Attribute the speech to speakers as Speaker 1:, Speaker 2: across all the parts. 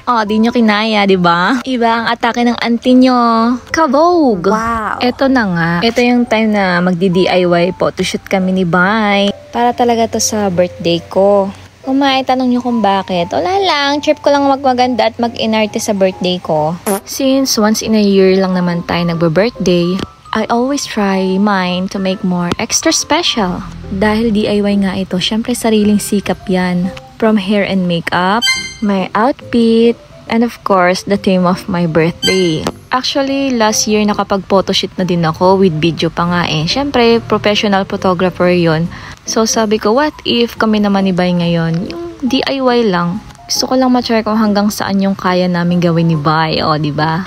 Speaker 1: Oh, di nyo kinaya, di ba? Iba ang atake ng auntie nyo. Kabog!
Speaker 2: Wow!
Speaker 1: Eto na nga. Ito yung time na magdi-DIY photoshoot kami ni Bay. Para talaga to sa birthday ko. Kung tanong nyo kung bakit, wala lang, trip ko lang magmaganda at mag-inarte sa birthday ko. Since once in a year lang naman tayo nagbe-birthday, I always try mine to make more extra special. Dahil DIY nga ito, syempre sariling sikap yan. From hair and makeup, my outfit, and of course, the theme of my birthday. Actually, last year nakapag-photoshoot na din ako with video pa nga eh. Syempre, professional photographer yon. So sabi ko, what if kami naman ni Bay ngayon? Yung DIY lang. Gusto ko lang ma-try kung hanggang saan yung kaya namin gawin ni Bay. O, diba?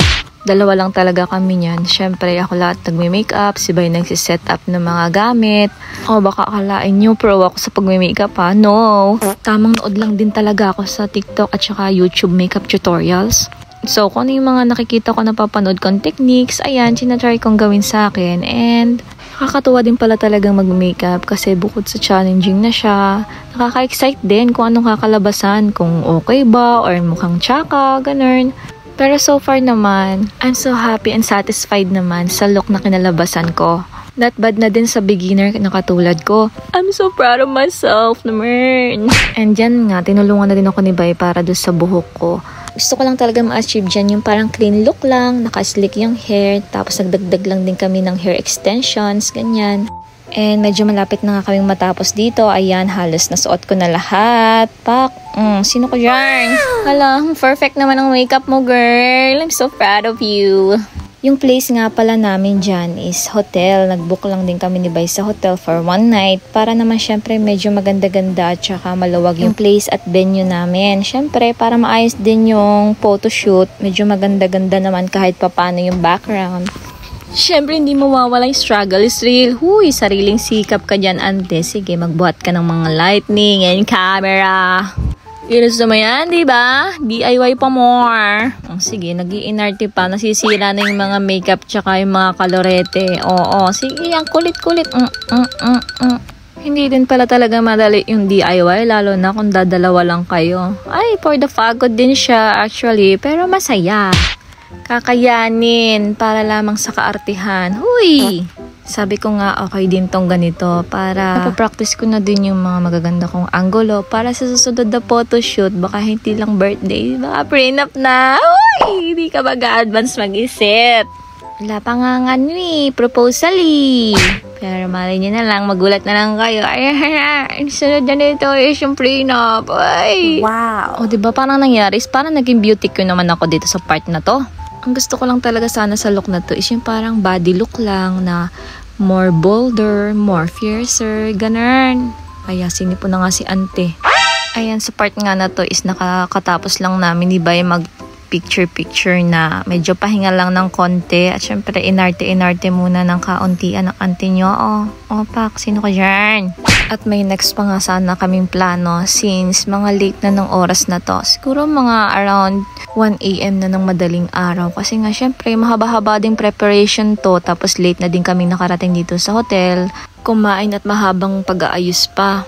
Speaker 1: Dalawa lang talaga kami niyan. Syempre, ako lahat nagme-makeup. Si Bay nagsiset up ng mga gamit. O, baka akalain nyo pro ako sa pagme-makeup ha? No. Tamang nood lang din talaga ako sa TikTok at saka YouTube makeup tutorials. So, kung ano yung mga nakikita ko na papanood kong techniques, ayan, sinatry kong gawin sa akin. And nakakatuwa din pala talagang mag-makeup kasi bukod sa challenging na siya, nakaka-excite din kung anong kakalabasan, kung okay ba or mukhang tsaka, ganun. Pero so far naman, I'm so happy and satisfied naman sa look na kinalabasan ko. Not bad na din sa beginner na katulad ko. I'm so proud of myself naman. And dyan nga, tinulungan na din ako ni Bay para doon sa buhok ko. Gusto ko lang talaga ma-achieve dyan yung parang clean look lang, naka-slick yung hair, tapos nagdagdag lang din kami ng hair extensions, ganyan. And medyo malapit na nga kaming matapos dito. Ayan, halos nasuot ko na lahat. Pak, sino ko dyan? Hala, perfect naman ang makeup mo, girl. I'm so proud of you. Yung place nga pala namin dyan is hotel. Nag-book lang din kami ni Bay sa hotel for one night. Para naman syempre medyo maganda-ganda at saka maluwag yung place at venue namin. Syempre para maayos din yung photoshoot. Medyo maganda-ganda naman kahit papano yung background. Syempre hindi mawawala yung struggle is real. Huy, sariling sikap ka dyan, ante. Sige, magbuhat ka ng mga lightning and camera. Ginusto mo yan, diba? DIY pa more. Sige, nag-iinarte pa. Nasisira na yung mga makeup tsaka yung mga kalorete. Oo, sige, ang kulit-kulit. Hindi din pala talaga madali yung DIY, lalo na kung dadalawa lang kayo. Ay, for the pagod din siya actually, pero masaya. Kakayanin para lamang sa kaartihan. Huy! Sabi ko nga okay din tong ganito para napapractice ko na din yung mga magaganda kong angulo para sa susunod na photoshoot. Baka hindi lang birthday, baka prenup na. Uy! Hindi ka mag-advance mag-isip. Wala pa nga proposal eh. Pero malay nyo na lang, magulat na lang kayo. Ay, sunod na nito is yung prenup. Ay!
Speaker 2: Wow!
Speaker 1: O diba parang nangyari? Parang naging beauty ko naman ako dito sa part na to. Ang gusto ko lang talaga sana sa look na to is yung parang body look lang na more bolder, more fiercer, ganun. Kaya sinipo na nga si ante. Ayan, sa part nga na to is nakakatapos lang namin ni Bay mag picture na medyo pahinga lang ng konti at syempre inarte muna ng kauntian ng ante nyo. Oh, pak, sino ka dyan? At may next pa nga sana kaming plano since mga late na ng oras na to. Siguro mga around 1 AM na ng madaling araw kasi nga syempre mahaba-haba ding preparation to tapos late na din kaming nakarating dito sa hotel. Kumain at mahabang pag-aayos pa.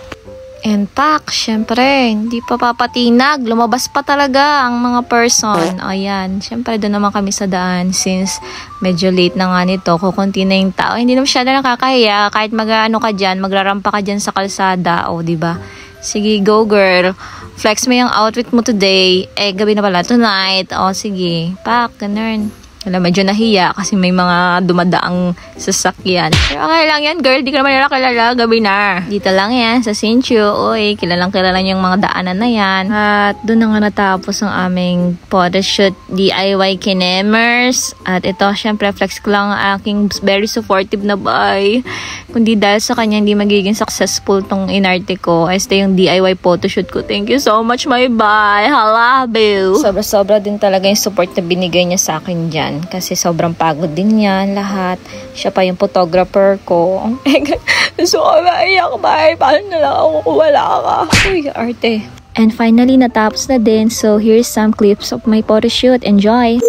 Speaker 1: And pak, syempre, hindi pa papatinag. Lumabas pa talaga ang mga person. Ayan, syempre doon naman kami sa daan since medyo late na nga nito. Kukunti na yung tao. Hindi na masyado nakakahiya. Kahit mag-ano ka dyan, magrarampa ka dyan sa kalsada. O, diba? Sige, go girl. Flex mo yung outfit mo today. Gabi na pala tonight. O, sige. Pak, ganun. Wala, medyo nahiya kasi may mga dumadaang sasakyan. Pero okay lang yan, girl. Di ka naman nila kilala. Gabi na. Dito lang yan, sa Sinchu. Uy, kilalang-kilala yung mga daanan na yan. At doon na nga natapos ang aming photoshoot DIY kinemers. At ito, syempre, flex ko lang ang aking very supportive na Bay. Kundi dahil sa kanya, hindi magiging successful tong inarte ko. Este yung DIY photoshoot ko. Thank you so much, my Bay. Hala, boo. Sobra-sobra din talaga yung support na binigay niya sa akin dyan. Kasi sobrang pagod din yan lahat. Siya pa yung photographer ko. So, maiyak ba? Paano na lang ako kung wala ka? Uy, arte. And finally, natapos na din. So, here's some clips of my photoshoot. Enjoy!